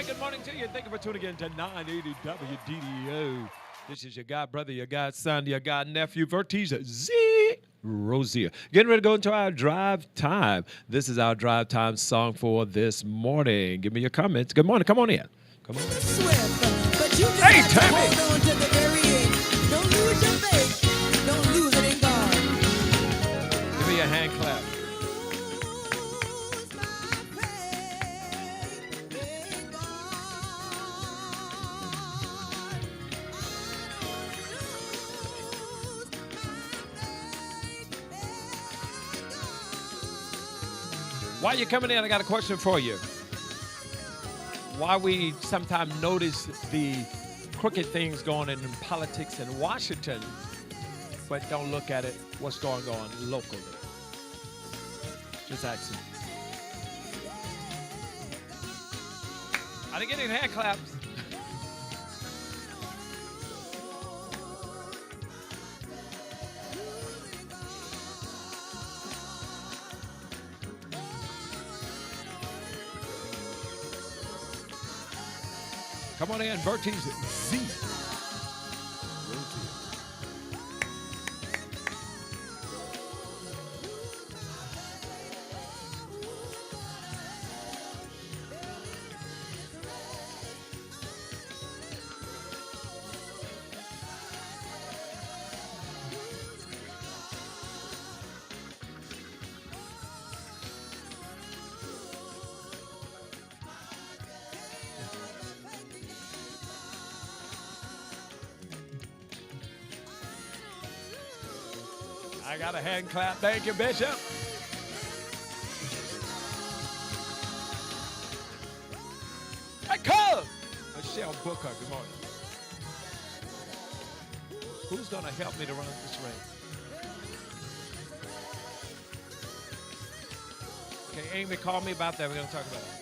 right, good morning to you. Thank you for tuning in to 980 WDDO. This is your God brother, your God son, your God nephew, VERTISE Z Rosier. Getting ready to go into our drive time. This is our drive time song for this morning. Give me your comments. Good morning. Come on in. Come on. Hey, Tammy. Hold on to the very end. Don't lose your faith. Don't lose it in God. Give me a hand clap. While you're coming in, I got a question for you. Why we sometimes notice the crooked things going on in politics in Washington, but don't look at it, what's going on locally? Just asking. I didn't get any hand claps. Come on in, VERTISE Z. I got a hand clap. Thank you, Bishop. Hey, Cub. Michelle Booker, good morning. Who's going to help me to run this race? Okay, Amy, call me about that. We're going to talk about it.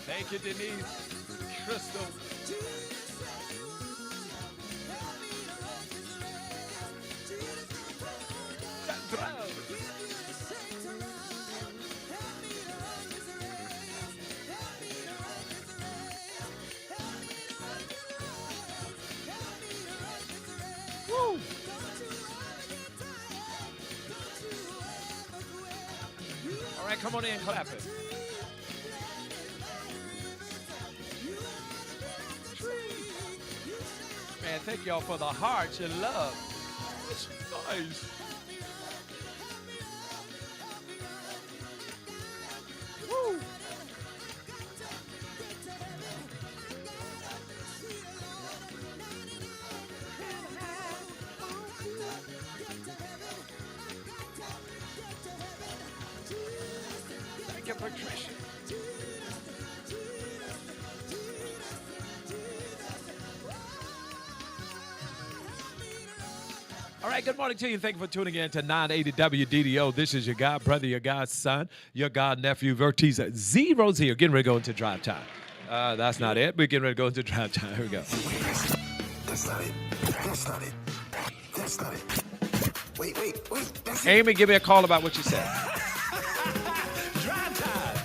Thank you, Denise. Crystal. Woo. All right, come on in and clap it. Man, thank y'all for the hearts and love. That's nice. Woo. Thank you, Patricia. All right, good morning to you. Thank you for tuning in to 980 WDDO. This is your God brother, your God son, your God nephew, VERTISE Z Rosier. Getting ready to go into drive time. That's not it. We're getting ready to go into drive time. Here we go. That's not it. That's not it. That's not it. Wait. That's it. Amy, give me a call about what you said. Drive time.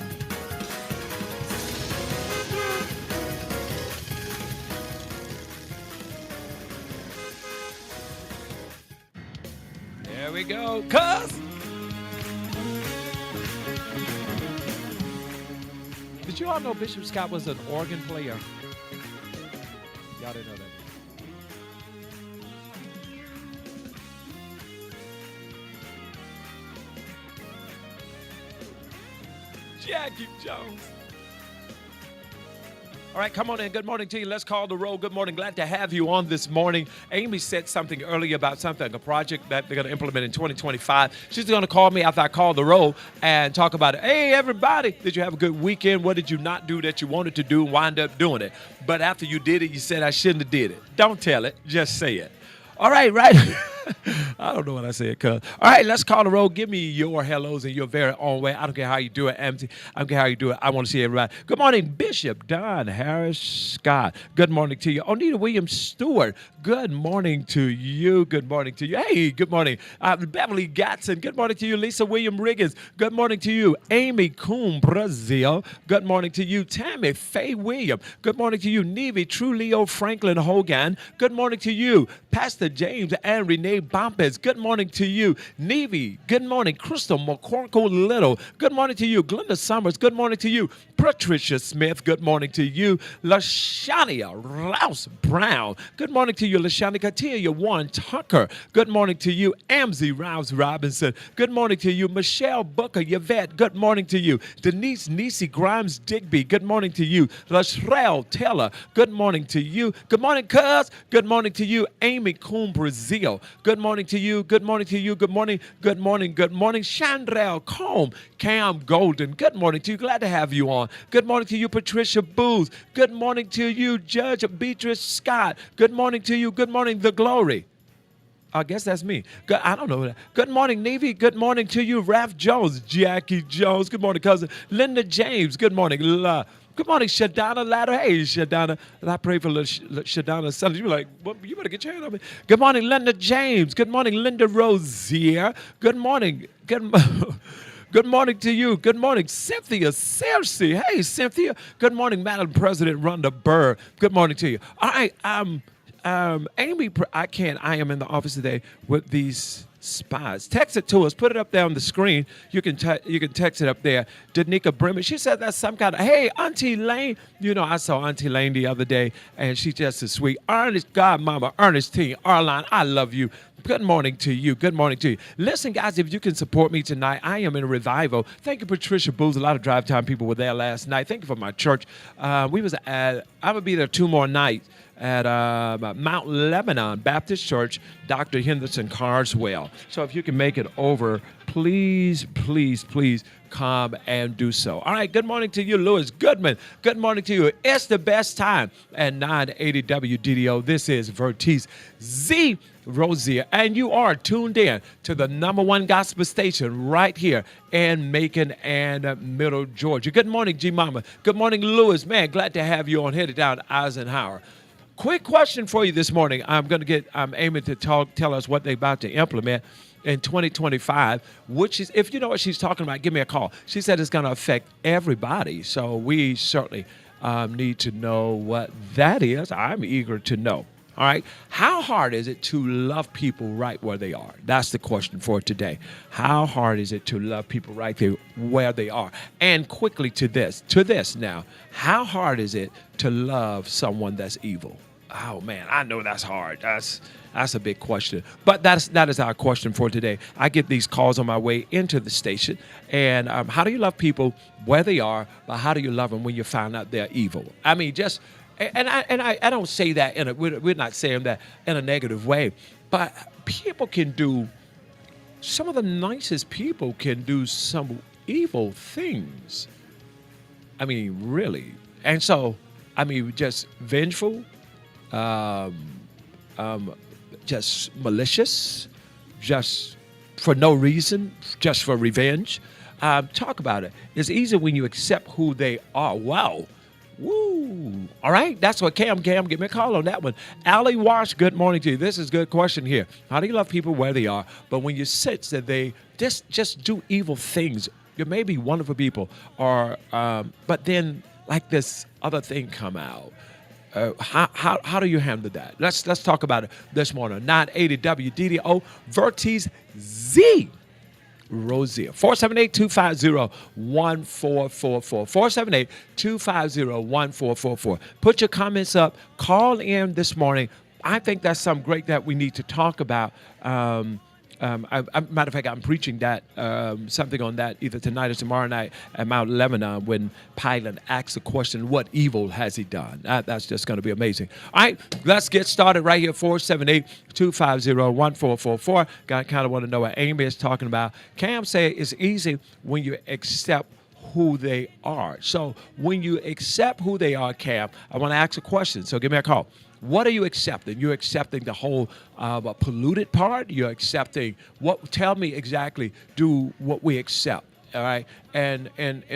There we go, cuz. Did you all know Bishop Scott was an organ player? Y'all didn't know that. Jackie Jones. All right, come on in. Good morning to you. Let's call the roll. Good morning. Glad to have you on this morning. Amy said something earlier about something, a project that they're going to implement in 2025. She's going to call me after I call the roll and talk about it. Hey, everybody, did you have a good weekend? What did you not do that you wanted to do and wind up doing it? But after you did it, you said I shouldn't have did it. Don't tell it. Just say it. All right, right. I don't know what I said, cuz. All right, let's call the roll. Give me your hellos in your very own way. I don't care how you do it, Empty. I don't care how you do it. I want to see everybody. Good morning, Bishop Don Harris Scott. Good morning to you. Onita Williams Stewart. Good morning to you. Good morning to you. Hey, good morning. Beverly Gatson. Good morning to you. Lisa William Riggins. Good morning to you. Amy Coon Brazil. Good morning to you. Tammy Faye William. Good morning to you. Nevi True Leo Franklin Hogan. Good morning to you. Pastor James and Renee Bompes. Good morning to you. Nevi. Good morning. Crystal McCorkle Little. Good morning to you. Glenda Summers. Good morning to you. Patricia Smith. Good morning to you. Lashania Rouse Brown. Good morning to you. Lashania Katia Warren Tucker. Good morning to you. Amzie Rouse Robinson. Good morning to you. Michelle Booker Yvette. Good morning to you. Denise Nisi Grimes Digby. Good morning to you. Lashrell Taylor. Good morning to you. Good morning, cuz. Good morning to you. Amy Coon Brazil. Good morning to you. Good morning to you. Good morning. Good morning. Good morning. Chandrell Combe. Cam Golden. Good morning to you. Glad to have you on. Good morning to you, Patricia Booth. Good morning to you, Judge Beatrice Scott. Good morning to you. Good morning, The Glory. I guess that's me. Good, I don't know. Good morning, Navy. Good morning to you, Ralph Jones, Jackie Jones. Good morning, cousin. Linda James. Good morning. Good morning, Shadana Ladder. Hey, Shadana. I pray for Shadana Sunday. You're like, well, you better get your hand on me. Good morning, Linda James. Good morning, Linda Rosier. Good morning. Good morning to you. Good morning, Cynthia Cersei. Hey, Cynthia. Good morning, Madam President Rhonda Burr. Good morning to you. All right, Amy, I am in the office today with these spies. Text it to us. Put it up there on the screen. You can text it up there. Danica Bremen. She said that's some kind of, hey, Auntie Lane. You know, I saw Auntie Lane the other day, and she's just as sweet. Ernest, Godmama, Ernestine, Arline, I love you. Good morning to you. Good morning to you. Listen, guys, if you can support me tonight, I am in a revival. Thank you, Patricia Booth. A lot of drive time people were there last night. Thank you for my church. I'm going to be there 2 more nights at Mount Lebanon Baptist Church, Dr. Henderson Carswell. So if you can make it over, please, please, please come and do so. All right, good morning to you, Louis Goodman. Good morning to you. It's the best time at 980 WDDO. This is VERTISE Z Rosier, and you are tuned in to the #1 gospel station right here in Macon and Middle Georgia. Good morning, G Mama. Good morning, Louis. Man, glad to have you on, headed down Eisenhower. Quick question for you this morning. I'm aiming to tell us what they're about to implement in 2025, which is, if you know what she's talking about, give me a call. She said it's going to affect everybody, so we certainly need to know what that is. I'm eager to know. All right. How hard is it to love people right where they are? That's the question for today. How hard is it to love people right there where they are? And quickly to this now, how hard is it to love someone that's evil? Oh man, I know that's hard. That's a big question. But that is our question for today. I get these calls on my way into the station. And how do you love people where they are, but how do you love them when you find out they're evil? I mean, just and I don't say that we're not saying that in a negative way, but people can do, some of the nicest people can do some evil things. I mean, really. And so, I mean, just vengeful, just malicious, just for no reason, just for revenge. Talk about it. It's easy when you accept who they are. Wow. Woo. All right. That's what Cam, give me a call on that one. Allie Wash, good morning to you. This is a good question here. How do you love people where they are? But when you sense that they just do evil things, you may be wonderful people, or but then like this other thing come out. How do you handle that? Let's talk about it this morning. 980 WDDO VERTISE Z Rosier. 478-250-1444. 478-250-1444. Put your comments up. Call in this morning. I think that's something great that we need to talk about. Matter of fact, I'm preaching that something on that either tonight or tomorrow night at Mount Lebanon when Pilate asks the question, what evil has he done? That's just going to be amazing. All right, let's get started right here, 478-250-1444. I kind of want to know what Amy is talking about. Cam said it's easy when you accept who they are. So when you accept who they are, Cam, I want to ask a question. So give me a call. What are you accepting? You're accepting the whole polluted part. You're accepting what? Tell me exactly. Do what we accept. All right. And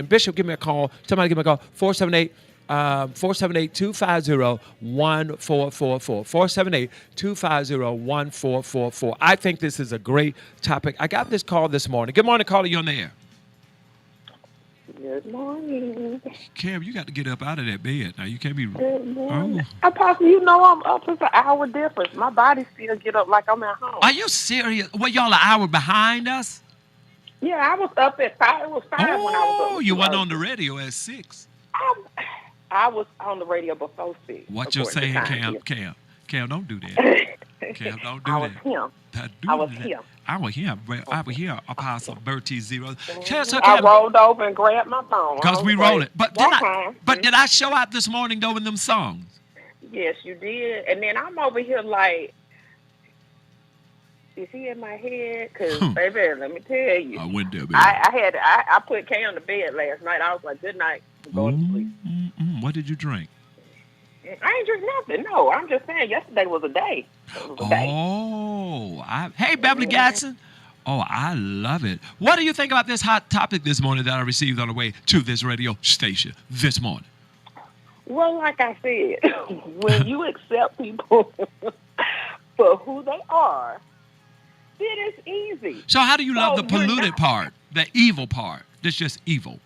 Bishop, give me a call. Somebody give me a call. 478. 478-250-1444. 478-250-1444. I think this is a great topic. I got this call this morning. Good morning, caller. You on the air? Good morning. Cam, you got to get up out of that bed. Now, you can't be... Good morning. Oh. Apostle, you know I'm up. It's an hour difference. My body still get up like I'm at home. Are you serious? Well, y'all an hour behind us? Yeah, I was up at 5. It was 5 when I was up. Oh, you wasn't on the radio at 6. I was on the radio before 6. What you're saying, Cam? Cam, don't do that. Cam, don't do I was that. him. I was him. I was him. I was here, Apostle VERTISE Zero. I rolled over and grabbed my phone. Because we roll it. But did I show out this morning, though, in them songs? Yes, you did. And then I'm over here like, is he in my head? Because, baby, let me tell you. I went there, baby. I put Cam to bed last night. I was like, good night. I'm going to sleep. What did you drink? I ain't drink nothing. No, I'm just saying yesterday was a day. Hey, Beverly Gatson. Oh, I love it. What do you think about this hot topic this morning that I received on the way to this radio station this morning? Well, like I said, when you accept people for who they are, it is easy. So how do you love the polluted part, the evil part? That's just evil.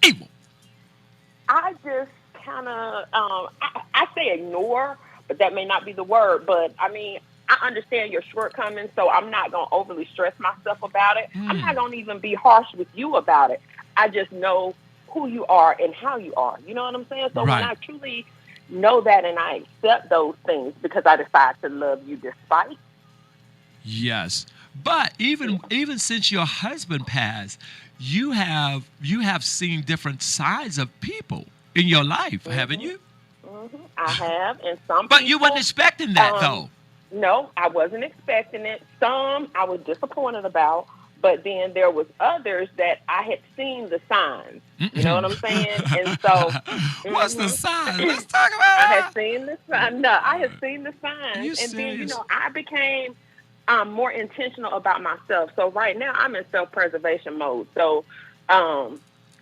Evil. I just kind of, I say ignore, but that may not be the word. But, I mean, I understand your shortcomings, so I'm not going to overly stress myself about it. I'm not going to even be harsh with you about it. I just know who you are and how you are. You know what I'm saying? So when I truly know that and I accept those things because I decide to love you despite. Yes. But even since your husband passed, you have seen different sides of people in your life, haven't you? I have, and some But people, you weren't expecting that, though. No, I wasn't expecting it. Some I was disappointed about, but then there was others that I had seen the signs. You know what I'm saying? And so, what's the sign? Let's talk about it. I had seen the sign. No, I had seen the signs, and then I became more intentional about myself. So right now I'm in self-preservation mode. So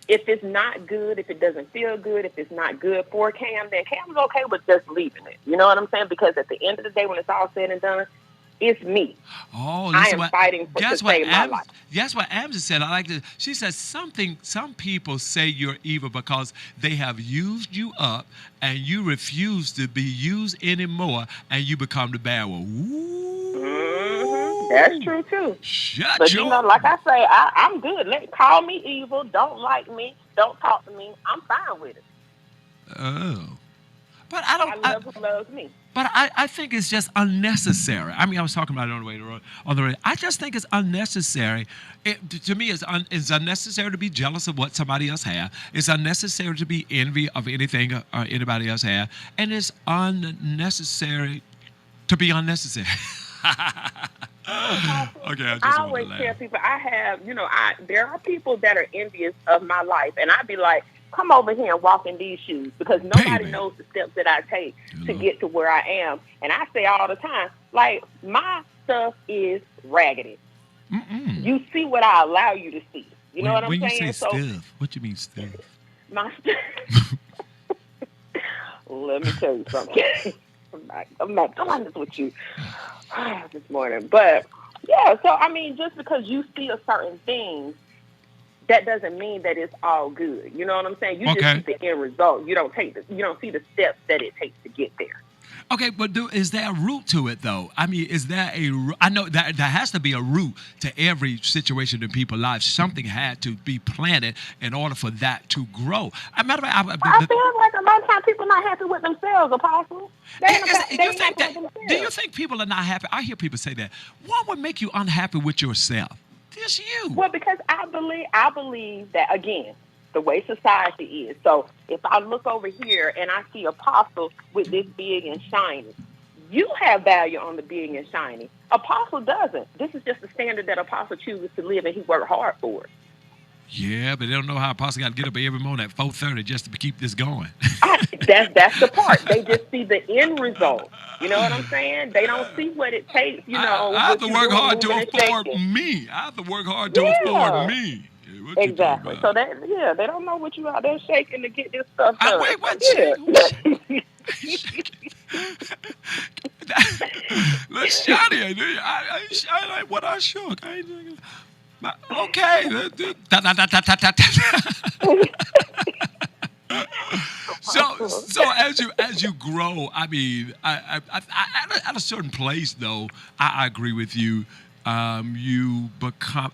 if it's not good, if it doesn't feel good, if it's not good for Cam, then Cam's okay with just leaving it. You know what I'm saying? Because at the end of the day, when it's all said and done, it's me. Oh, I am fighting to save my life. That's what Amsa said. I like this. She says some people say you're evil because they have used you up and you refuse to be used anymore and you become the bad one. That's true too. But you know, like I say, I'm good. Call me evil. Don't like me. Don't talk to me. I'm fine with it. Oh. But I love who loves me. But I think it's just unnecessary. I mean, I was talking about it on the way on the radio. I just think it's unnecessary. To me, it's unnecessary to be jealous of what somebody else has. It's unnecessary to be envy of anything or anybody else has. And it's unnecessary to be unnecessary. Okay, I always tell people there are people that are envious of my life, and I'd be like, come over here and walk in these shoes, because nobody knows the steps that I take to get to where I am. And I say all the time, like, my stuff is raggedy. You see what I allow you to see. You know what I'm saying? When you say stuff, what you mean stuff? My stuff. Let me tell you something. I'm not honest with you this morning. But, yeah, so, I mean, just because you see a certain thing, that doesn't mean that it's all good. You know what I'm saying? You just see the end result. You don't see the steps that it takes to get there. Okay, but is there a root to it, though? I mean, is there I know that there has to be a root to every situation in people's lives. Something had to be planted in order for that to grow. As a matter of fact, I feel like a lot of times people are not happy with themselves, Apostle. Do you think people are not happy? I hear people say that. What would make you unhappy with yourself? Just you. Well, because I believe that, again, the way society is. So if I look over here and I see Apostle with this big and shiny, you have value on the big and shiny. Apostle doesn't. This is just the standard that Apostle chooses to live, and he worked hard for it. Yeah, but they don't know how Apostle got to get up every morning at 4:30 just to keep this going. That's the part. They just see the end result. You know what I'm saying? They don't see what it takes. I have What to you work doing, hard to moving and afford shaking. me. I have to work hard to afford Yeah, me. Yeah, what you talking exactly. So about? they don't know what you out there shaking to get this stuff done. Wait, So what shake? Who's shaking? yeah. Look, Shotty, I like what I shook. Okay. So as you grow, I mean, at a certain place though, I agree with you. You become.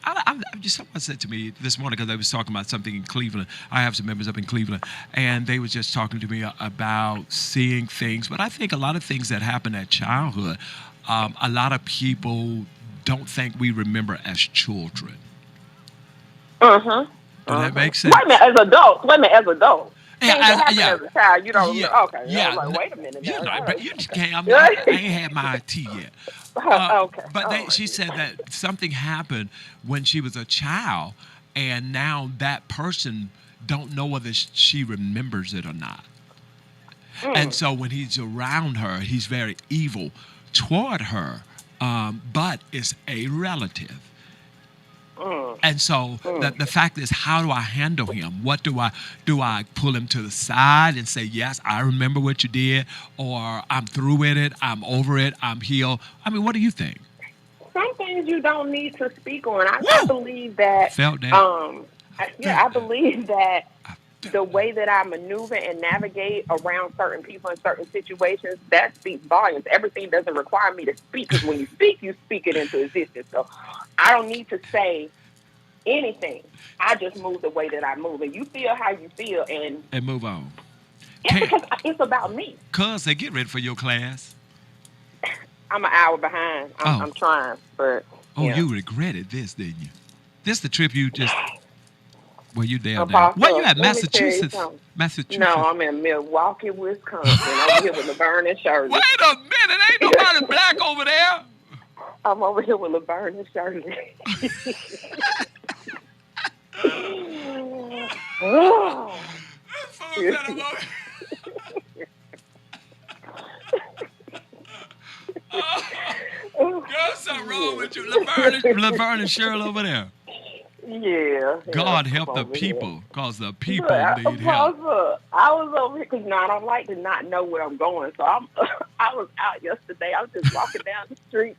Just someone said to me this morning because I was talking about something in Cleveland. I have some members up in Cleveland, and they was just talking to me about seeing things. But I think a lot of things that happen at childhood, a lot of people don't think we remember as children. Uh-huh. Does that make Wait a sense? minute, as adults. Wait a minute, as adults. Yeah, Things that happen yeah, as a child, you don't yeah, remember. Okay, I yeah. was like, wait a minute You now. know, but you Okay. just can't. I ain't had my tea yet. Okay. But All right. she said that something happened when she was a child, and now that person don't know whether she remembers it or not. And so when he's around her, he's very evil toward her, but it's a relative. And so the fact is, how do I handle him? What do I pull him to the side and say, yes, I remember what you did, or I'm through with it, I'm over it, I'm healed? I mean, what do you think? Some things you don't need to speak on. I Woo! believe that. Felt that. I believe that I the felt way that I maneuver and navigate around certain people in certain situations, that speaks volumes. Everything doesn't require me to speak, because when you speak it into existence. So I don't need to say anything. I just move the way that I move, and you feel how you feel, and and move on. it's because it's about me. Cuz they get ready for your class. I'm an hour behind. I'm trying, but Oh, yeah. you regretted this, didn't you? This the trip you just. Well, you down there. Apostle, Where you at? let me tell you Massachusetts. something. Massachusetts. No, I'm in Milwaukee, Wisconsin. I'm here with Laverne and Shirley. Wait a minute, ain't nobody black over there. I'm over here with Laverne and Shirley. Oh. Fool said I'm over- Girl, something wrong with you. Laverne and Cheryl over there. Yeah. God I'm help the over here. people, because the people But need help. I was over here because I don't like to not know where I'm going. So I was out yesterday. I was just walking down the street.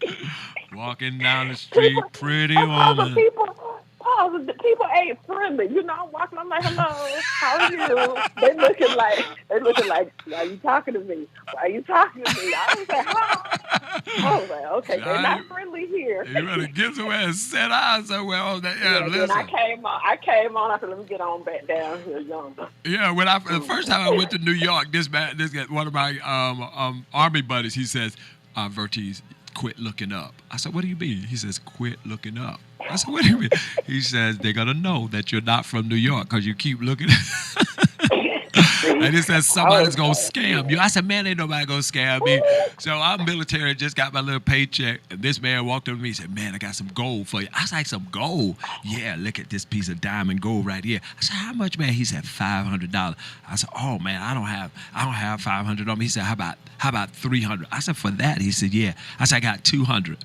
Walking down the street, pretty Apostle, woman. people ain't friendly. You know, I'm walking. I'm like, hello, how are you? They looking like, why are you talking to me? Why are you talking to me? I was like, hi. I was like, okay, they're not friendly here. You better get somewhere and set eyes somewhere on that. Yeah, Yeah, then listen. I came on. I said, let me get on back down here yonder. Yeah, when the first time I went to New York, this guy, one of my army buddies, he says, "VERTISE, quit looking up." I said, "What do you mean?" He says, "Quit looking up." I said, "What do you mean?" He says, "They're gonna know that you're not from New York because you keep looking." And it says somebody's gonna scam you. I said, "Man, ain't nobody gonna scam me." So I'm military, just got my little paycheck, and this man walked up to me and said, "Man, I got some gold for you." I was like, "Some gold?" "Yeah, look at this piece of diamond gold right here." I said, "How much, man?" He said, $500. I said, "Oh man, I don't have 500 on me." He said, How about 300? I said, "For that?" He said, "Yeah." I said, "I got 200."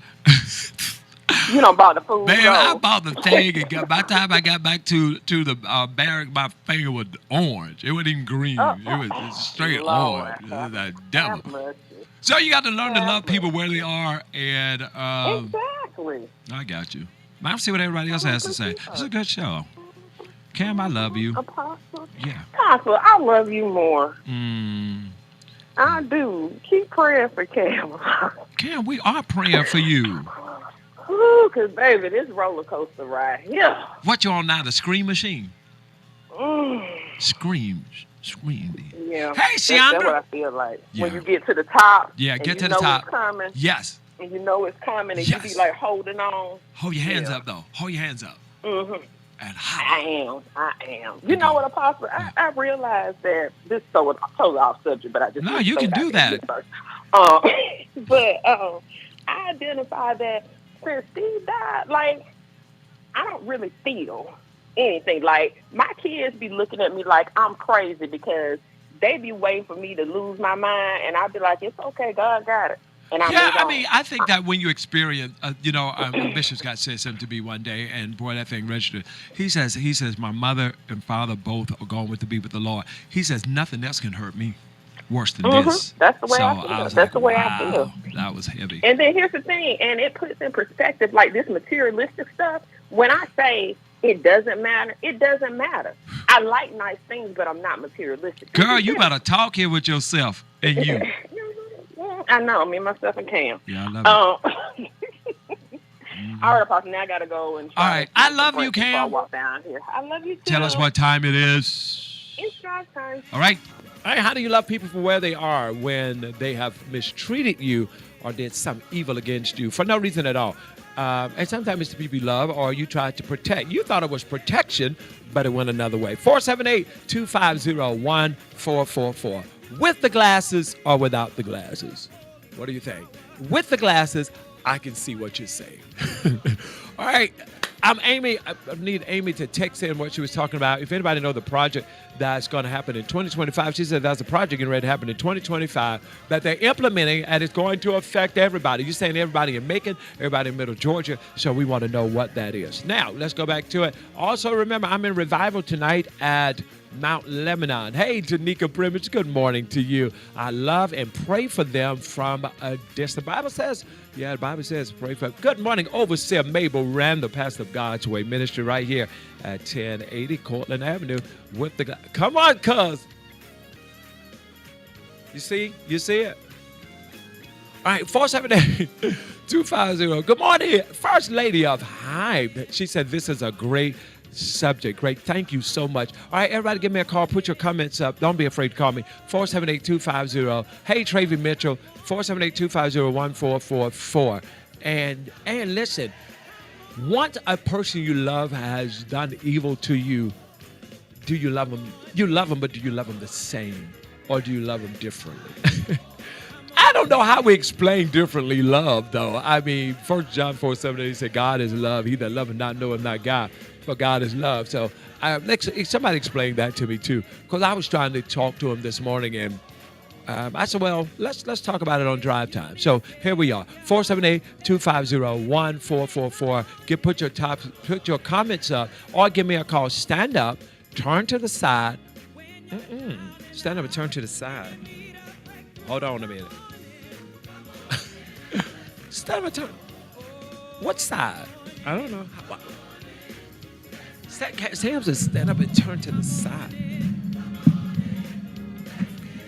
You done bought the food. Man, I bought the thing, and by the time I got back to the barrack, my finger was orange. It wasn't even green. It was straight Lord, orange. It was like devil. have mercy. So you got to learn to love people where they are, and Exactly. I got you. I see what everybody else has to say. It's a good show. Cam, I love you. Apostle. Yeah. Apostle, I love you more. Mm. I do. Keep praying for Cam. Cam, we are praying for you. Because, baby, this roller coaster ride here. What you on now? The Scream Machine? Mm. Scream. Yeah. Hey, That's Shiandra. what I feel like. Yeah. When you get to the top. Yeah, and get you to the know top. It's coming, Yes. and you know it's coming, and Yes. you be like holding on. Hold your hands Yeah. up, though. Hold your hands up. Mm-hmm. And I am. You know what, Apostle? I realized that this is so totally off subject, but I just No, you can do that. But I identify that since Steve died, like I don't really feel anything. Like, my kids be looking at me like I'm crazy because they be waiting for me to lose my mind, and I be like, it's okay, God got it. And I Yeah, move I on. mean, I think that when you experience, Bishop Scott said something to me one day, and boy, that thing registered. He says, my mother and father both are going to be with the Lord. He says, nothing else can hurt me worse than this. That's the way So I feel. I was That's like, the way I feel. wow, that was heavy. And then here's the thing, and it puts in perspective, like this materialistic stuff. When I say it doesn't matter, it doesn't matter. I like nice things, but I'm not materialistic. Girl, you better talk here with yourself and you. I know, me, myself, and Cam. Yeah, I love it. All right, Apostle, now I got to go. And All right. I love you, before I Cam. walk down here. I love you, too. Tell us what time it is. It's drive time. All right. All right, how do you love people for where they are when they have mistreated you or did some evil against you for no reason at all? And sometimes it's the people you love or you try to protect. You thought it was protection, but it went another way. 478-250-1444. With the glasses or without the glasses? What do you think? With the glasses, I can see what you're saying. All right. I'm Amy. I need Amy to text in what she was talking about. If anybody know the project that's going to happen in 2025, she said that's a project getting ready to happen in 2025 that they're implementing, and it's going to affect everybody. You're saying everybody in Macon, everybody in Middle Georgia, so we want to know what that is. Now, let's go back to it. Also, remember, I'm in revival tonight at Mount Lebanon. Hey, Tanika Brimage, good morning to you. I love and pray for them from a distance. The Bible says, pray for. Good morning, Overseer Mabel Randall, pastor of God's Way Ministry, right here at 1080 Cortland Avenue. With the come on, cuz. You see it. All right, 478-250. Good morning, First Lady of Hyde. She said this is a great subject. Great. Thank you so much. All right, everybody give me a call. Put your comments up. Don't be afraid to call me. 478-250. Hey, Travy Mitchell. 478-250-1444. And listen, once a person you love has done evil to you, do you love them? You love them, but do you love them the same? Or do you love them differently? I don't know how we explain differently love, though. I mean, 1 John 4:7, he said, God is love. He that loveth not knoweth not God, for God is love. So somebody explained that to me, too, because I was trying to talk to him this morning, and I said, well, let's talk about it on drive time. So here we are, 478-250-1444. Put your comments up, or give me a call. Stand up, turn to the side. Stand up and turn to the side. Hold on a minute. Stand up and turn. What side? I don't know. Sam says stand up and turn to the side.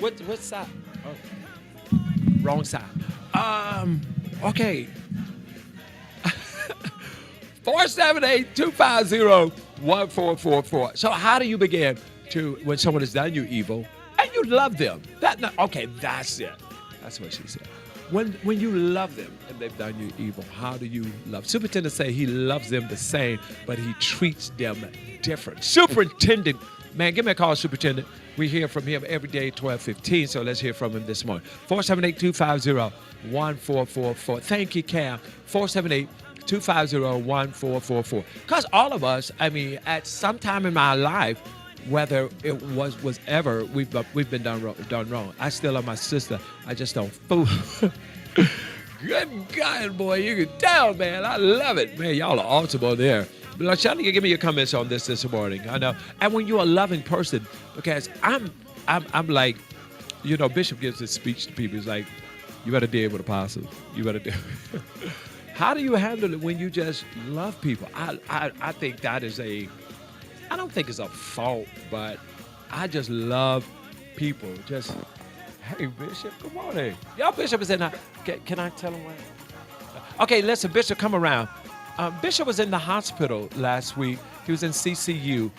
What side? Oh, wrong side. Okay. 478-250-1444. So how do you begin when someone has done you evil and you love them? That's it. That's what she said. When you love them and they've done you evil, how do you love? Superintendent say he loves them the same, but he treats them different. Superintendent, man, give me a call, Superintendent. We hear from him every day, 12:15, so let's hear from him this morning. 478-250-1444. Thank you, Cam. 478-250-1444. Because all of us, I mean, at some time in my life, whether it was ever, we've been done wrong. I still love my sister. I just don't fool. Good God, boy, you can tell, man. I love it, man. Y'all are awesome on there. But Shanika, give me your comments on this morning. I know, and when you're a loving person, because I'm like, Bishop gives this speech to people. He's like, you better deal with apostles. You better deal. How do you handle it when you just love people? I think that is I don't think it's a fault, but I just love people. Just, hey, Bishop, good morning. Y'all, Bishop is in the, can I tell him what? Okay, listen, Bishop, come around. Bishop was in the hospital last week. He was in CCU.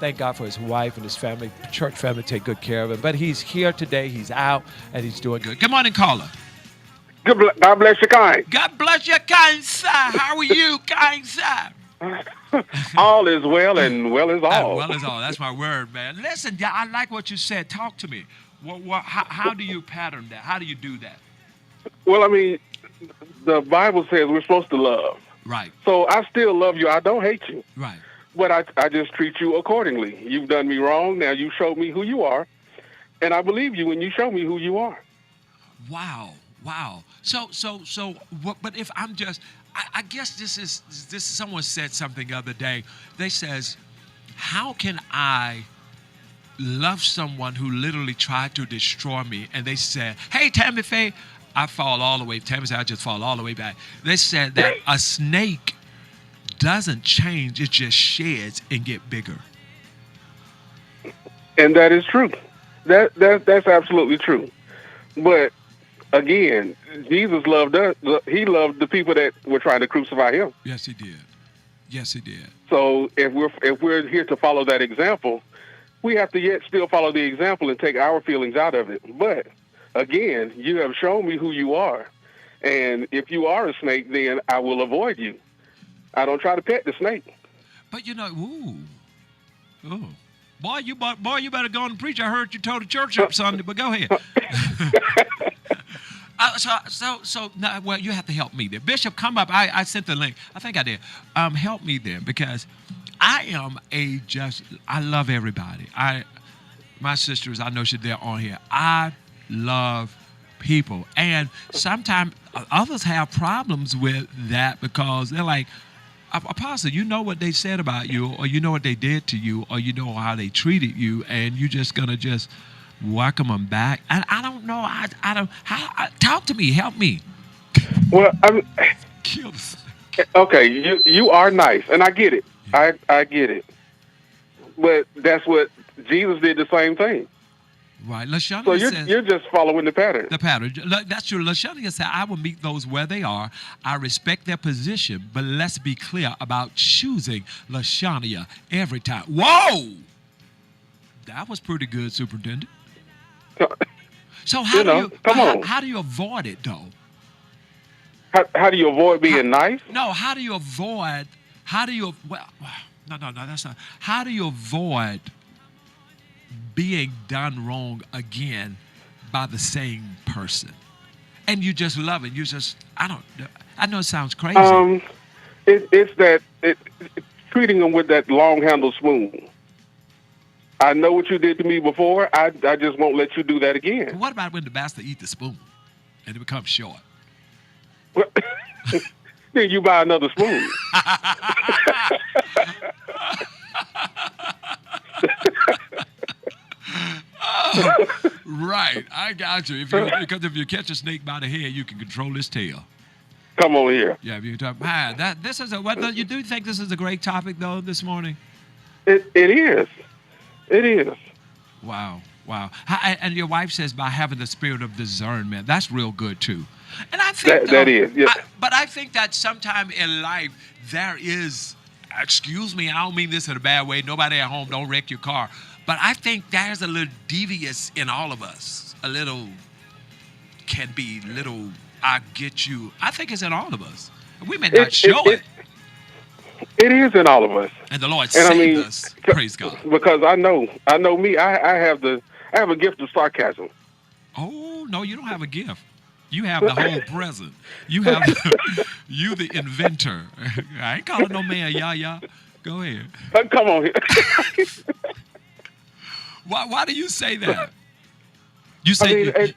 Thank God for his wife and his family, church family, take good care of him. But he's here today. He's out, and he's doing good. Good morning, caller. God bless you, kind. God bless you, kind sir. How are you, kind sir? All is well, and well is all. Well is all. That's my word, man. Listen, I like what you said. Talk to me. How do you pattern that? How do you do that? Well, I mean, the Bible says we're supposed to love. Right. So I still love you. I don't hate you. Right. but I just treat you accordingly. You've done me wrong. Now you showed me who you are, and I believe you when you show me who you are. Wow, wow. So. But if I'm just, I guess this is. Someone said something the other day. They says, how can I love someone who literally tried to destroy me? And they said, hey, Tammy Faye, I fall all the way. Tammy said, I just fall all the way back. They said that a snake doesn't change; it just sheds and get bigger. And that is true. That's absolutely true. But again, Jesus loved us. He loved the people that were trying to crucify him. Yes, he did. Yes, he did. So if we're here to follow that example, we have to yet still follow the example and take our feelings out of it. But again, you have shown me who you are, and if you are a snake, then I will avoid you. I don't try to pet the snake. But boy, you better go and preach. I heard you told the church up Sunday, but go ahead. So now, well, you have to help me there. Bishop, come up. I sent the link. I think I did. Help me there, because I am I love everybody. My sisters, I know they're on here. I love people. And sometimes others have problems with that because they're like, Apostle, you know what they said about you, or you know what they did to you, or you know how they treated you, and you're just going to just welcome them back. And I don't know. I don't. Talk to me. Help me. Well, Kill this. okay, you are nice, and I get it. I get it. But that's what Jesus did, the same thing. Right. LaShania So says, you're just following the pattern. the pattern. That's true. LaShania said, I will meet those where they are. I respect their position, but let's be clear about choosing LaShania every time. Whoa! That was pretty good, Superintendent. So how do you avoid it, though? How do you avoid being nice? No, how do you avoid, no, that's not. How do you avoid being done wrong again by the same person? And you just love it. I know it sounds crazy. It's treating them with that long-handled spoon. I know what you did to me before. I just won't let you do that again. What about when the master eat the spoon and it becomes short? Then you buy another spoon. Right, I got you. Because if you catch a snake by the head, you can control his tail. Come on here. Yeah, if you talk, man, this is you do think this is a great topic though this morning? It is. It is. Wow. And your wife says by having the spirit of discernment, that's real good too. And I think that is. Yeah. But I think that sometime in life there is. Excuse me, I don't mean this in a bad way. Nobody at home, don't wreck your car. But I think there's a little devious in all of us. I get you. I think it's in all of us. We may not show it. It is in all of us. And the Lord saved us. Praise God. Because I know me. I have a gift of sarcasm. Oh no, you don't have a gift. You have the whole present. You have you the inventor. I ain't calling no man yah. Go ahead. Come on here. Why do you say that? You say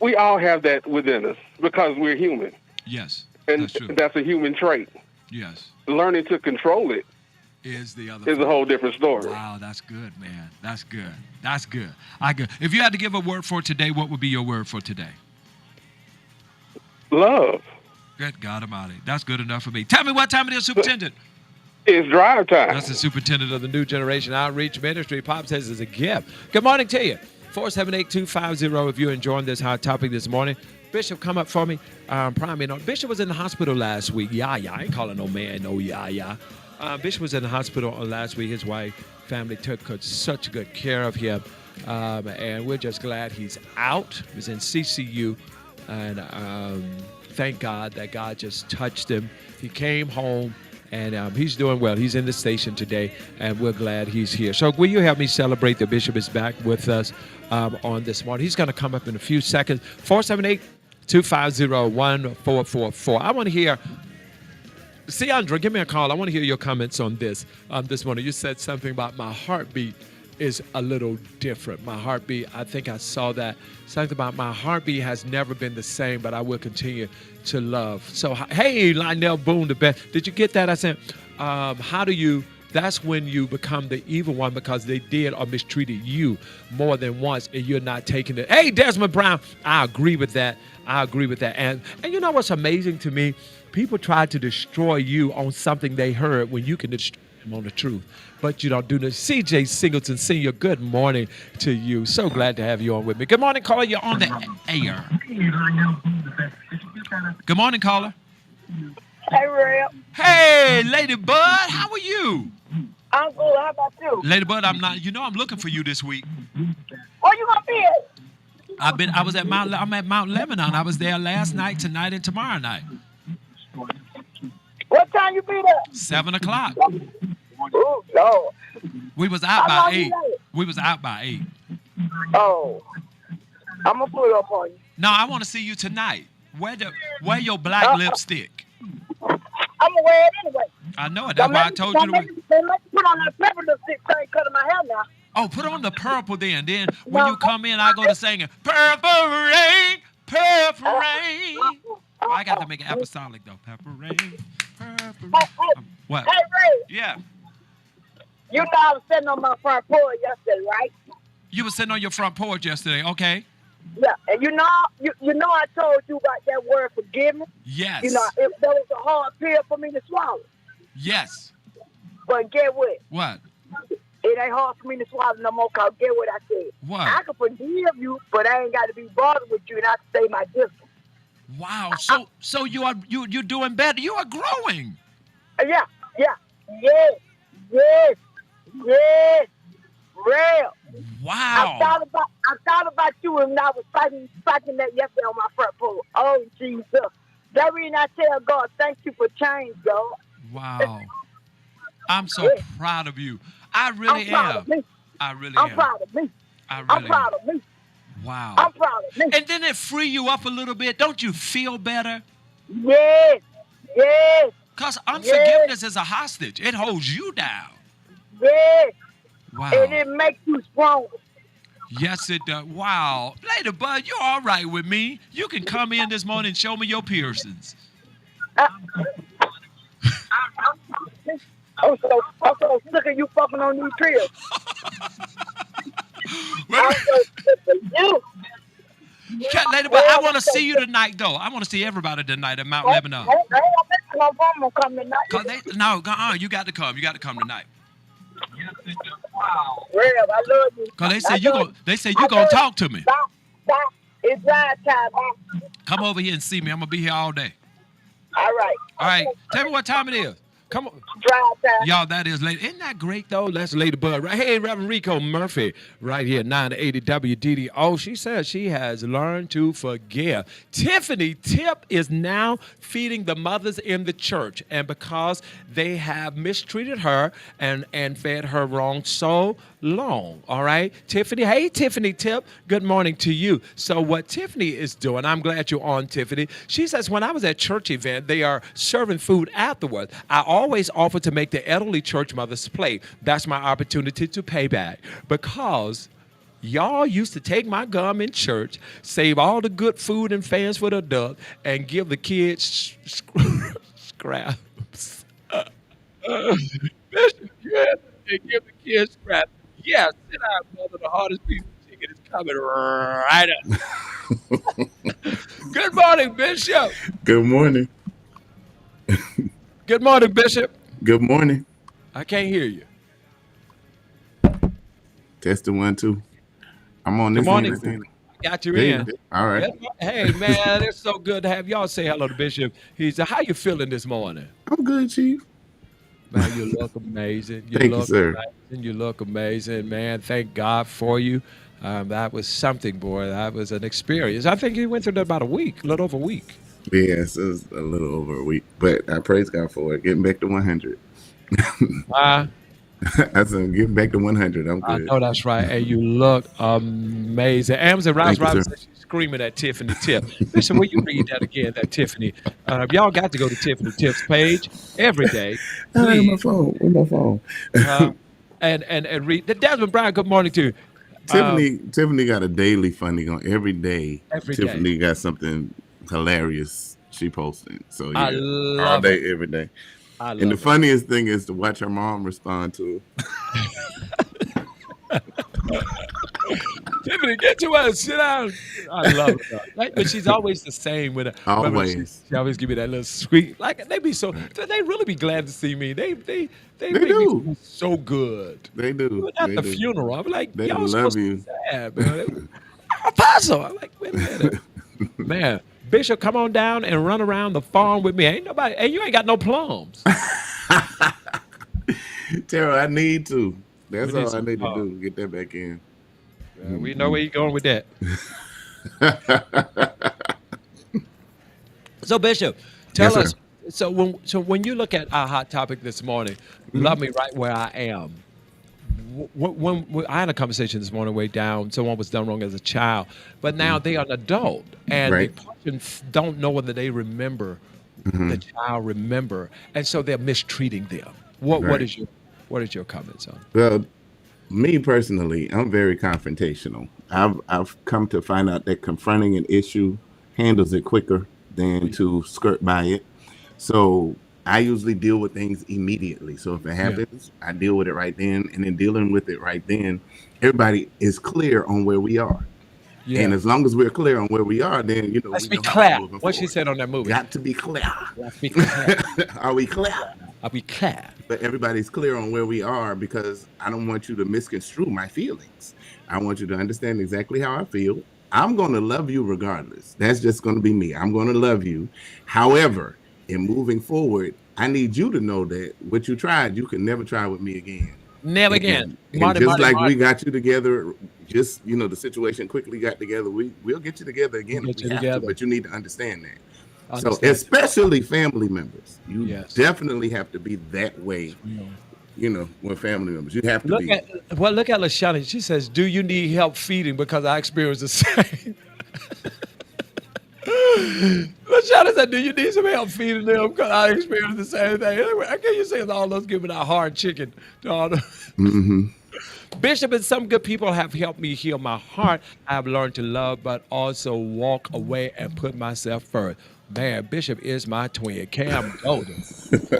we all have that within us because we're human. Yes, and that's true. That's a human trait. Yes. Learning to control it is the other. Is a whole different story. Wow, that's good, man. That's good. That's good. If you had to give a word for today, what would be your word for today? Love. Good God Almighty. That's good enough for me. Tell me what time it is, Superintendent. It's drive time. That's the superintendent of the New Generation Outreach Ministry. Pop says it's a gift. Good morning to you. 478-250 if you're enjoying this hot topic this morning. Bishop, come up for me. Bishop was in the hospital last week. I ain't calling no man no yeah. Bishop was in the hospital last week. His wife, family took such good care of him. And we're just glad he's out. He was in CCU. And thank God that God just touched him. He came home. And he's doing well. He's in the station today, and we're glad he's here. So will you help me celebrate that Bishop is back with us on this morning? He's going to come up in a few seconds. 478-250-1444. I want to hear Ciandra, give me a call. I want to hear your comments on this morning. You said something about my heartbeat is a little different. My heartbeat, I think I saw that. Something about my heartbeat has never been the same, but I will continue to love. So, hey, Lionel Boone, the best. Did you get that? I said, how do you, that's when you become the evil one because they did or mistreated you more than once and you're not taking it. Hey, Desmond Brown, I agree with that. I agree with that. And you know what's amazing to me? People try to destroy you on something they heard when you can destroy them on the truth. But you don't do this. CJ Singleton Sr., good morning to you. So glad to have you on with me. Good morning, caller. You're on the air. Good morning, caller. Hey, Real. Hey, Lady Bud, how are you? I'm good. How about you? Lady Bud, I'm looking for you this week. Where you gonna be at? I'm at Mount Lebanon. I was there last night, tonight, and tomorrow night. What time you be there? 7 o'clock. Oh, Lord. We was out How by long you 8. there? We was out by 8. Oh, I'm gonna pull up on you. No, I want to see you tonight. Wear your black lipstick. I'm gonna wear it anyway. I know it. That's why I told you to wear. They make you put on that pepper lipstick thing cutting my hair now. Oh, put on the purple then. Then when you come in, I go to singing Purple Rain, Purple Rain. I got to make it apostolic though. Purple Rain, Purple Rain. What? Hey, Ray, Yeah. you know I was sitting on my front porch yesterday, right? You were sitting on your front porch yesterday. Okay. Yeah, and you know I told you about that word forgiveness. Yes. You know, that was a hard pill for me to swallow. Yes. But get what? What? It ain't hard for me to swallow no more, cause get what I said. What? I can forgive you, but I ain't got to be bothered with you, and I can stay my distance. Wow. So you're doing better. You are growing. Yeah, yes, real. Wow. I thought about you when I was fighting that yesterday on my front porch. Oh, Jesus. That reason I tell God, thank you for change, God. Wow. I'm so proud of you. I really am. I really am. I'm proud of me. I'm proud of me. Wow. I'm proud of me. And didn't it free you up a little bit? Don't you feel better? Yes. Because unforgiveness is a hostage. It holds you down. Yes. Wow. And it makes you stronger. Yes, it does. Wow. Lady Bud, you're all right with me. You can come in this morning and show me your piercings. I'm so sick of you fucking on these trills. I'm so sick of you. Lady Bud, I want to see you tonight, though. I want to see everybody tonight at Mount Lebanon. I ain't making no phone come tonight. You got to come. You got to come tonight. Real, I love you. Because they say you gonna talk to me. Stop. It's drive time. Come over here and see me. I'm gonna be here all day. All right. All right. Tell me what time it is. Come on. Drive time. Y'all, that is lady. Isn't that great, though? That's Lady Bud. Right. Hey, Reverend Rico Murphy, right here, 980 WDDO. She says she has learned to forgive. Tiffany Tip is now feeding the mothers in the church. And because they have mistreated her and fed her wrong so long, all right? Tiffany, hey, Tiffany Tip, good morning to you. So what Tiffany is doing, I'm glad you're on, Tiffany. She says, when I was at church event, they are serving food afterwards. I always offer to make the elderly church mothers plate. That's my opportunity to pay back because y'all used to take my gum in church, save all the good food and fans for the adult, and give the kids scraps. Bishop, you had to give the kids scraps. Yes, sit down, mother. The hardest piece of chicken is coming right up. Good morning, Bishop. Good morning. Good morning, Bishop. Good morning. I can't hear you. Testing 1, 2. I'm on this Good morning. end. Got you There in. you go. All right. Hey, man, it's so good to have y'all say hello to Bishop. He's how you feeling this morning? I'm good, Chief. Man, you look amazing. Thank you, sir. Amazing. You look amazing, man. Thank God for you. That was something, boy. That was an experience. I think you went through that about a little over a week. Yes, it was a little over a week, but I praise God for it. Getting back to 100. I said, getting back to 100. I'm good. I know that's right. And you look amazing. Amazon Rouse Thank you, Robinson sir. says she's screaming at Tiffany Tip. Listen, will you read that again, that Tiffany? Y'all got to go to Tiffany Tip's page every day. Where's my Please. phone? Where's my phone? And read. The Desmond Brown, good morning to you. Tiffany got a daily funny on every day. Every day. Tiffany got something hilarious she posted. So yeah, I all love day, every day. I love And the it. funniest thing is to watch her mom respond to it. Tiffany, get to us. Sit down. I love it. Like, but she's always the same with her. Always. She always give me that little squeak. Like they be so. They really be glad to see me. They make do. me feel so good. They do. Even at They the do. funeral, I'm like, They y'all love supposed you. to be sad, man. Apostle. I'm like, wait a minute, man. Bishop, come on down and run around the farm with me. Ain't nobody, and you ain't got no plums. Tara, I need to. That's We need all I some need to plums. do. Get that back in. We know where you're going with that. So, Bishop, tell Yes, us. sir. So when you look at our hot topic this morning, love me right where I am. When I had a conversation this morning way down, someone was done wrong as a child, but now they are an adult, and Right. the person don't know whether they remember the child remember, and so they're mistreating them. What Right. is your comments on? Well, me personally, I'm very confrontational. I've come to find out that confronting an issue handles it quicker than to skirt by it. So I usually deal with things immediately. So if it happens, I deal with it right then. And in dealing with it right then, everybody is clear on where we are. Yeah. And as long as we're clear on where we are, then Let's we be know how clear. to move What she forward. said on that movie. Got to be clear. Let's be clear. Are we clear? I'll be clear. But everybody's clear on where we are because I don't want you to misconstrue my feelings. I want you to understand exactly how I feel. I'm going to love you regardless. That's just going to be me. I'm going to love you. However, in moving forward, I need you to know that what you tried, you can never try with me again. Never again. And Marty, just Marty, like Marty. we got you together, just the situation quickly got together. We'll get you together again We'll if get we you have together. to, but you need to understand that. So Understand. especially family members, you Yes. definitely have to be that way. With family members, you have to Look be. at LaShawna. She says, "Do you need help feeding? Because I experienced the same." LaShawna said, "Do you need some help feeding them? Because I experienced the same thing." Anyway, I can't you say it's all us giving our hard chicken to all the Bishop and some good people have helped me heal my heart. I've learned to love, but also walk away and put myself first. Man, Bishop is my twin, Cam Golden.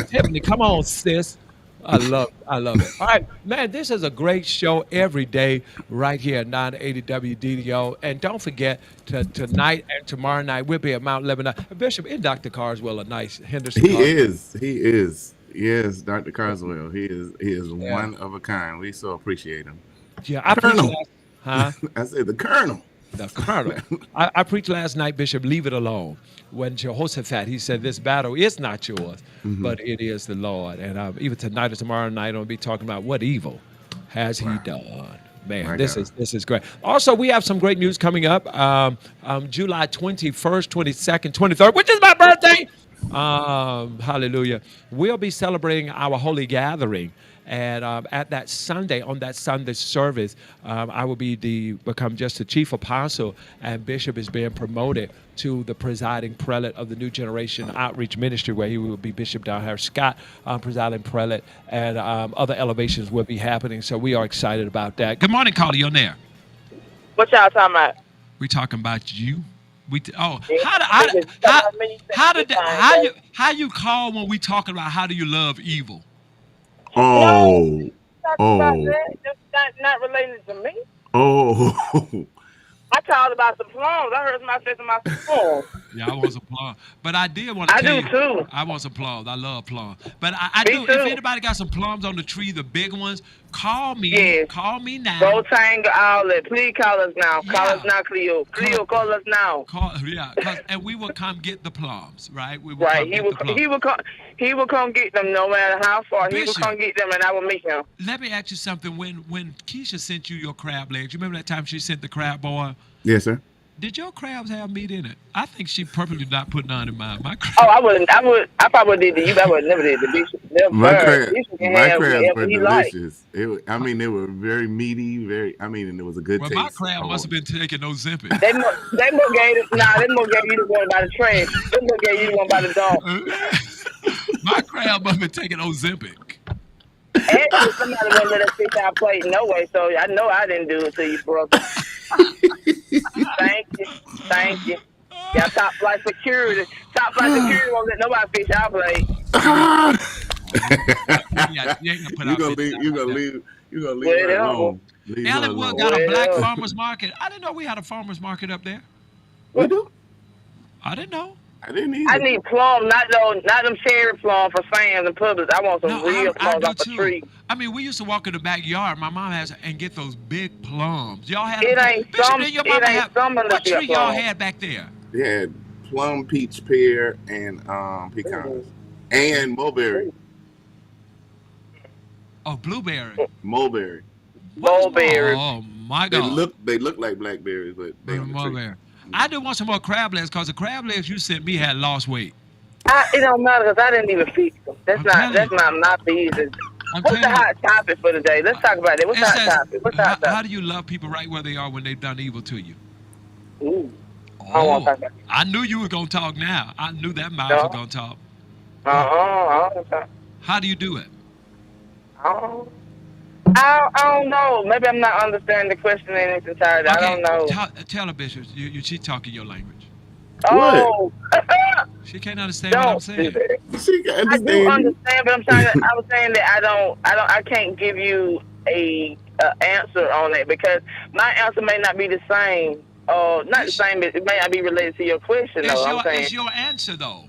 Tiffany, come on, sis. I love it. All right, man, this is a great show every day right here at 980 WDDO. And don't forget, tonight and tomorrow night, we'll be at Mount Lebanon. Bishop, in Dr. Carswell, a nice Henderson He Carswell. is. Yes, Dr. Carswell. He is one of a kind. We so appreciate him. Yeah, I preached Colonel. last, huh? I said the Colonel. The Colonel. I preached last night, Bishop, leave it alone. When Jehoshaphat, he said, this battle is not yours, but it is the Lord. And even tonight or tomorrow night, I'm going to be talking about what evil has he done. Man, My this God. is great. Also, we have some great news coming up. July 21st, 22nd, 23rd, which is my birthday. Hallelujah. We'll be celebrating our holy gathering. And at that Sunday, on that Sunday service, I will become just the chief apostle, and Bishop is being promoted to the presiding prelate of the New Generation Outreach Ministry, where he will be Bishop Downhare Scott, presiding prelate, and other elevations will be happening. So we are excited about that. Good morning, Carly. You're there. What y'all talking about? We talking about you. How you call when we talking about how do you love evil? Oh, Talking about that, just not related to me. oh. I called about some plums. I heard somebody say something about some plums. Yeah, I want some plums. But I did want to I tell do you. too. I want some plums. I love plums. But I Me do. too. If anybody got some plums on the tree, the big ones, call me. Yes. Call me now. Go Tango Outlet. Please call us now. Call Yeah. us now, Cleo. Cleo, call us now. And we will come get the plums, right? We will Right. come He get will. the plums. He will come get them no matter how far. He will Bishop. come get them, and I will meet him. Let me ask you something. When Keisha sent you your crab legs, you remember that time she sent the crab boil? Yes, sir. Did your crabs have meat in it? I think she purposely not put none in mine. My Oh, crab. I wouldn't. I probably did the you, but I would never did the Bishop. Never. Bishop can My have crabs whatever were he like. delicious. I mean, they were very meaty, and it was a good Well, my taste. crab must have been taking Ozempic. They more gave it. Nah, they more gave you the one by the trash. They more gave you the one by the dog. My crab must have been taking Ozempic. Actually, somebody wouldn't let us fish our plate no way, so I know I didn't do it to you, brother. Thank you. Thank you. Yeah, top flight security. Top flight security won't let nobody fish our plate. Yeah, you ain't gonna put You out gonna 50 leave. You gonna like that. leave. You gonna leave her Whatever. alone. Leave her Ellenwood alone. got a black Well. farmers market. I didn't know we had a farmers market up there. We do. I didn't know. I didn't I either. need plum, not them cherry plum for Sam's and Publix. I want some No, real I plums do off a too. tree. I mean, we used to walk in the backyard. My mom has and get those big plums. Y'all had It them? ain't Bishop, some. did your It mama ain't have some unless what you got tree y'all plums. had back there? They had plum, peach, pear, and pecans, and mulberry. Oh, blueberry. Mulberry. What is Mulberry. Oh my They God. look like blackberries, but they on the tree. Mulberry. I do want some more crab legs because the crab legs you sent me had lost weight. It don't matter because I didn't even feed them. I'm telling That's you. my business. I'm What's the telling you. hot topic for today? Let's talk about it. What's It the hot says, topic? What's the hot how topic? do you love people right where they are when they've done evil to you? Ooh, I don't want to talk about it. I knew you were going to talk now. I knew that mouth No. was going to talk. I don't want to talk. How do you do it? I don't know. Maybe I'm not understanding the question in its entirety. I don't know. Tell her, Bishop. She talking your language. Oh, She can't understand what I'm don't do saying. that. She can I understand. do you. understand, but I was saying that I can't give you a answer on it because my answer may not be the same. Not the same, but it may not be related to your question. Though I'm saying It's your answer, though.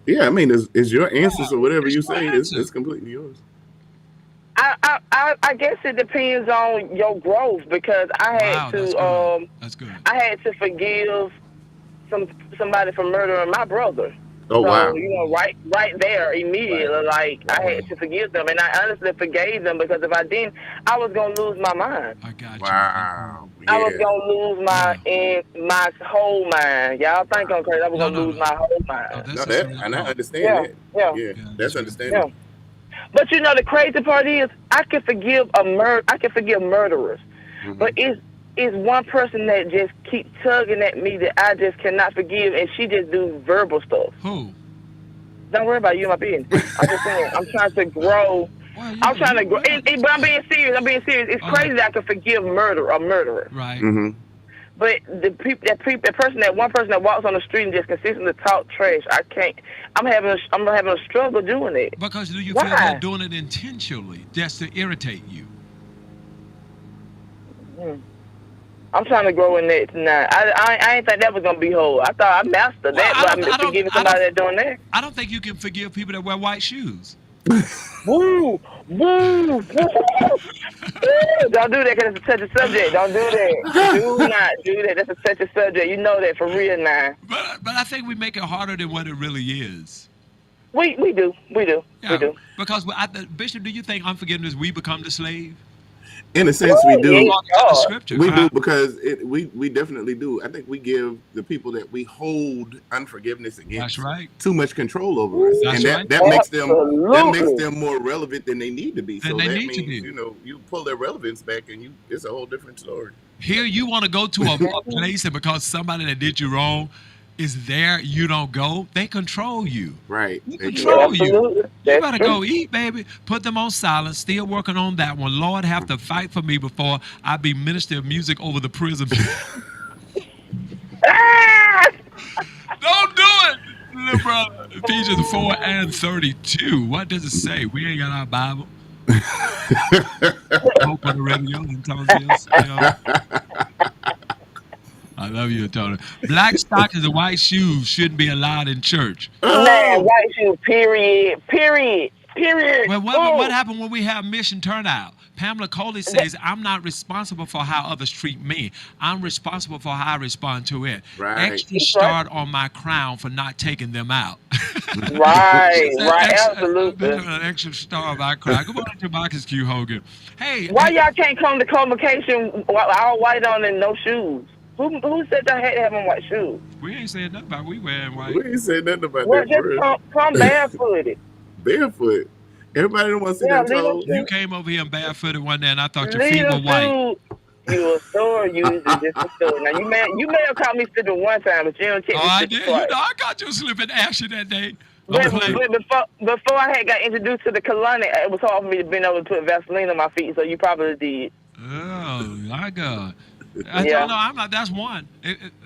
Yeah, I mean, it's your answer, so whatever It's you your say answer. is completely yours. I guess it depends on your growth because I had Wow, to that's good. I had to forgive somebody for murdering my brother. Oh, So, wow. right there immediately, like I had to forgive them, and I honestly forgave them because if I didn't, I was gonna lose my mind. I got Wow. I was Yeah. gonna lose my whole mind. Y'all think I'm crazy? I was gonna lose my whole No, mind. No, that and I understand Yeah, that. yeah. Yeah, that's that's right. understandable. But the crazy part is, I can forgive I can forgive murderers, but it's one person that just keeps tugging at me that I just cannot forgive, and she just do verbal stuff. Who? Don't worry about you, my business. I'm just saying, I'm trying to grow. Well, I'm trying to grow, but I'm being serious. It's crazy that I can forgive a murderer. Right. Mm-hmm. But one person that walks on the street and just consistently talk trash, I can't. I'm having a struggle doing it. Because do you Why? feel they're doing it intentionally, just to irritate you? I'm trying to grow in that tonight. I ain't think that was gonna be whole. I thought I mastered that, but I'm forgiving somebody that's doing that. I don't think you can forgive people that wear white shoes. Woo! Woo! Don't do that because it's a touchy subject. Don't do that. Do not do that. That's a touchy subject. You know that for real now. But I think we make it harder than what it really is. We do. Yeah, We do. Because Bishop, do you think unforgiveness we become the slave? In a sense, we do. Yeah. The scripture. We do because we definitely do. I think we give the people that we hold unforgiveness against That's right. too much control over us, That's and right. that makes them Absolutely. more relevant than they need to be. Than So they that need to means be. you pull their relevance back, and it's a whole different story. Here you want to go to a place, and because somebody that did you wrong is there, you don't go. They control you. Right. They Exactly. control you. Absolutely. You That's better true. go eat, baby. Put them on silence. Still working on that one. Lord, have to fight for me before I be minister of music over the prison. Ah! Don't do it, little brother. Ephesians 4:32. What does it say? We ain't got our Bible. Hope on the radio and Tonsills. I love you, Tony. Black stockings and white shoes shouldn't be allowed in church. Man, white shoe. Period. Well, what happened when we have mission turnout? Pamela Coley says, I'm not responsible for how others treat me. I'm responsible for how I respond to it. Right. Extra start on my crown for not taking them out. Right. Absolutely. Absolutely. An extra star of my crown. Good morning to Marcus Q. Hogan. Hey. Why y'all can't come to convocation all white on and no shoes? Who said I had to have on white shoes? We ain't saying nothing about we wearing white. We ain't said nothing about Well, that just for real. come barefooted. Barefoot. Everybody don't want to see Yeah, them leave them toes. You came over here barefooted one day, and I thought your Leave feet were them white. shoes. You a store user, just a store. Now you may have caught me slipping one time, but you don't check Oh, me I slipping did. twice. You know, I got you slipping action that day. But, Don't play. but before I had got introduced to the colonic, it was hard for me to been able to put Vaseline on my feet, so you probably did. Oh my God. I Yeah. don't know. I'm not. That's one.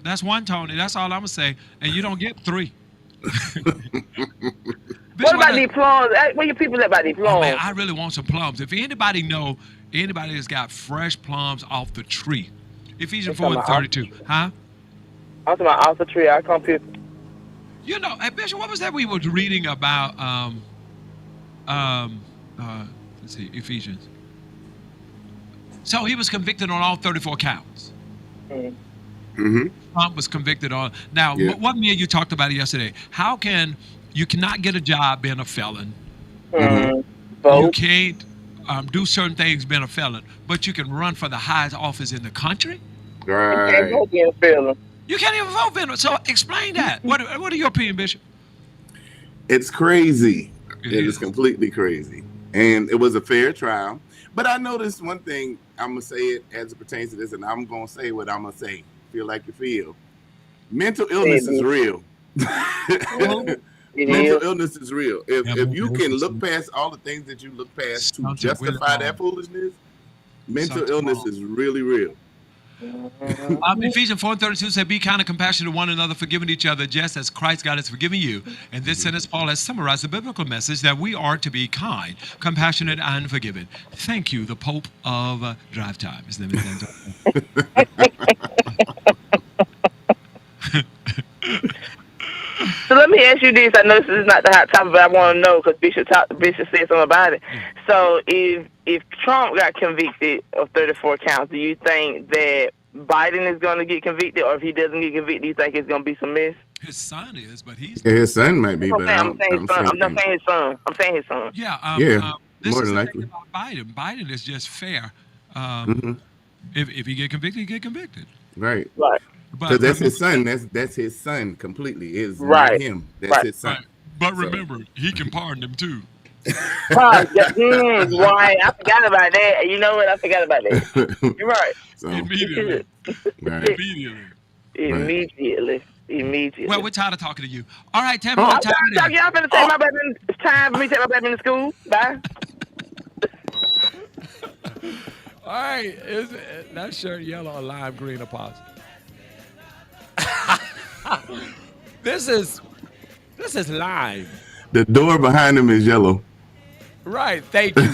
That's one, Tony. That's all I'm gonna say. And you don't get three. What about these plums? Where you people at about these plums? Oh man, I really want some plums. If anybody that's got fresh plums off the tree, Ephesians 4:32, huh? I'm talking about off the tree. I come here. You know, hey, Bishop, what was that we were reading about? Let's see, Ephesians. So he was convicted on all 34 counts. Mm-hmm. Trump was convicted on. Now, Yeah. what me and you talked about it yesterday? How can you cannot get a job being a felon? You can't do certain things being a felon, but you can run for the highest office in the country. Right. You can't even vote being. So explain that. What are your opinion, Bishop? It's crazy. It It is. is completely crazy. And it was a fair trial. But I noticed one thing, I'm going to say it as it pertains to this, and I'm going to say what I'm going to say. Feel like you feel. Mental illness is real. Mental illness is real. If you can look past all the things that you look past to justify that foolishness, mental illness is really real. Ephesians 4:32 said, "Be kind and compassionate to one another, forgiving each other, just as Christ God has forgiven you." And this sentence, Paul has summarized the biblical message that we are to be kind, compassionate, and forgiving. Thank you, the Pope of Drive Time. His name is So let me ask you this. I know this is not the hot topic, but I want to know because Bishop said something about it. So if Trump got convicted of 34 counts, do you think that Biden is going to get convicted, or if he doesn't get convicted, do you think it's going to be some mess? His son is, but he's Yeah, his son might be, I'm but saying his son. I'm saying his son. Yeah, this more is than the likely. thing about Biden. Biden is just fair. Mhm. If he get convicted, he get convicted. Right. Right. Because that's his son. That's his son completely. It's Right. not him. That's Right. his son. Right. But remember, he can pardon him too. Right. I forgot about that. You know what? I forgot about that. You're right. So, Immediately. right. Immediately. Well, we're tired of talking to you. All right, tell me I'm what time it is. y'all finna take my baby. It's time for me to take my baby to school. Bye. All right, is that shirt yellow or lime green or positive? This is lime. The door behind him is yellow. Right, thank you.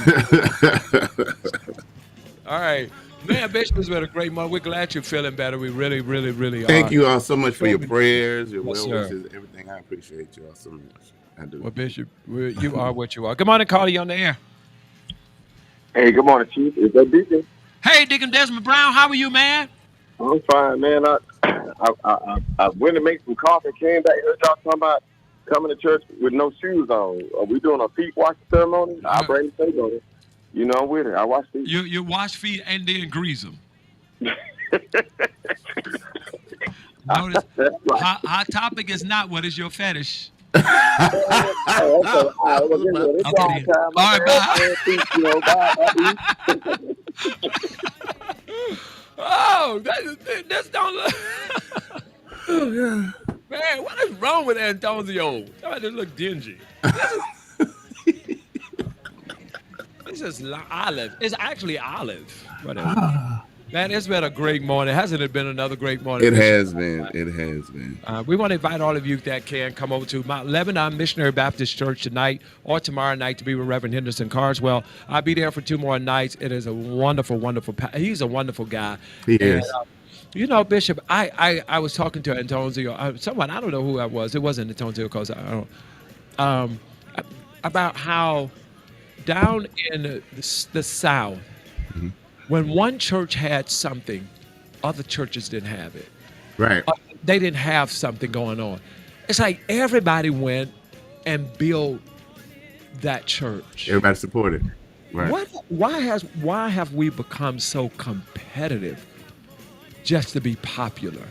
All right. Man, Bishop, it's been a great month. We're glad you're feeling better. We really, really, really are. Thank you all so much for your prayers, your Yes, well sir. wishes, everything. I appreciate you all so much. I do. Well, Bishop, you are what you are. Good morning, Carly, on the air. Hey, good morning, Chief. Is that Deacon? Hey, Deacon Desmond Brown, how are you, man? I'm fine, man. I went to make some coffee, came back, heard y'all talking about coming to church with no shoes on. Are we doing a feet washing ceremony? I bring the tape on it. You know I'm with it. I wash feet. You wash feet and then grease them. Notice, our topic is not what is your fetish. Okay. All right, bye. Oh, that's don't look. Man, what is wrong with Antonio? That just look dingy. This is olive. It's actually olive. Whatever. Man, it's been a great morning. Hasn't it been another great morning? It has been. It has been. We want to invite all of you that can come over to Mount Lebanon Missionary Baptist Church tonight or tomorrow night to be with Reverend Henderson Carswell. I'll be there for 2 more nights. It is a wonderful, wonderful. He's a wonderful guy. He is. You know, Bishop, I was talking to Antonio, someone, I don't know who I was. It wasn't Antonio because I don't. About how down in the South, when one church had something, other churches didn't have it. Right. They didn't have something going on. It's like everybody went and built that church. Everybody supported. Right. Why have we become so competitive just to be popular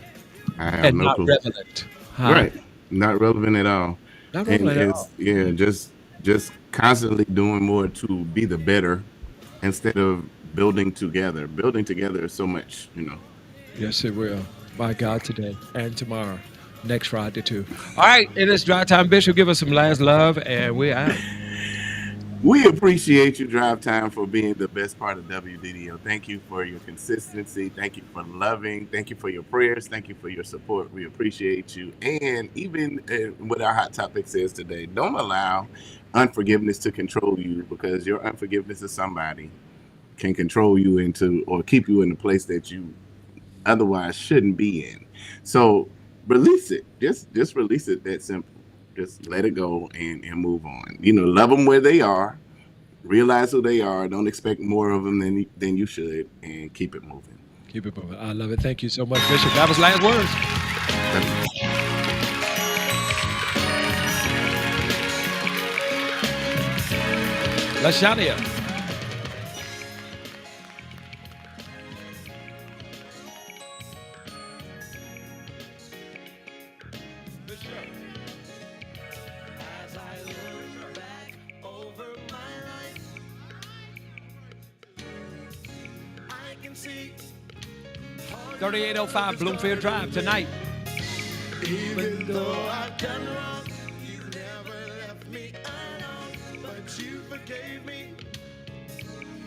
I have and no not clue. relevant. Huh? Right. Not relevant at all. Not And relevant at it's all. yeah, just constantly doing more to be the better instead of building together. Building together is so much, you know. Yes, it will. My God, today and tomorrow. Next Friday, too. All right, it is Dry Time. Bishop, give us some last love, and we're out. We appreciate you, Drive Time, for being the best part of WDDO. Thank you for your consistency. Thank you for loving. Thank you for your prayers. Thank you for your support. We appreciate you. And even what our hot topic says today, don't allow unforgiveness to control you, because your unforgiveness of somebody can control you into or keep you in a place that you otherwise shouldn't be in. So release it. Just release it. That simple. Just let it go and move on. You know, love them where they are. Realize who they are. Don't expect more of them than you should, and keep it moving. Keep it moving. I love it. Thank you so much, Bishop. That was last words. Lashania. As I look back over my life, I can see 3805 Bloomfield Drive tonight. even though I've done wrong, you never left me alone, but you forgave me,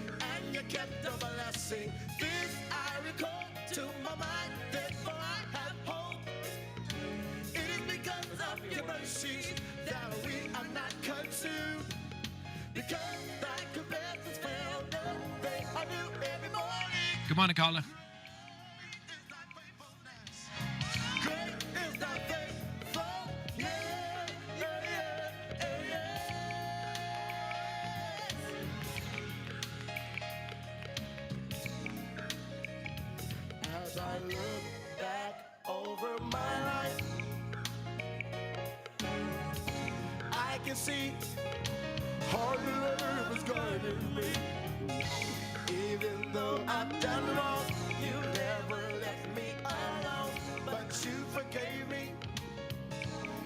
and you kept a blessing. This I recall to my mind, therefore I have hope. It is because of your mercies that we are not consumed, because thy compassions fail not, they are new every morning. Good morning, caller. Great is thy faithfulness. As I look back over my life, I can see how your love has guided me. Even though I've done wrong, you never left me alone, but you forgave me,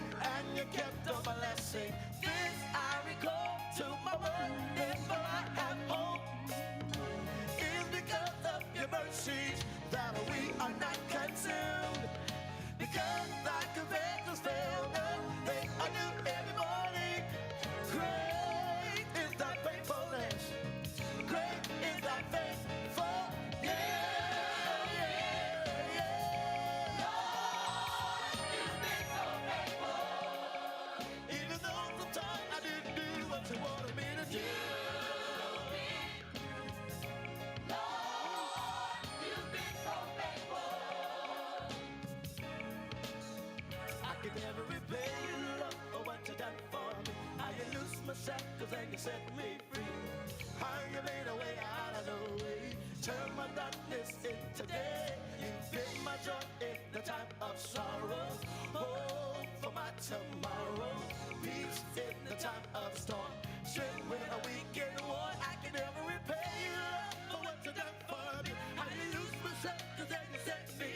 and you kept a blessing. This I recall to my mind, therefore I have hope. It is because of your mercies that we are not consumed, because thy compassions fail not, they are new every morning. Great is thy faithfulness. Great is thy faithfulness. Even though sometimes I didn't do what you wanted me to do. I can never repay you, love, for what you done for me. How you loose myself, cause then you set me free. How you made a way out of the way. Turn my darkness into day. You've been my joy in the time of sorrow. Hope for my tomorrow. Peace in the time of storm. Strength when I'm weak and worn. I can never repay you, love, for what you done for me. How you loose myself, cause then you set me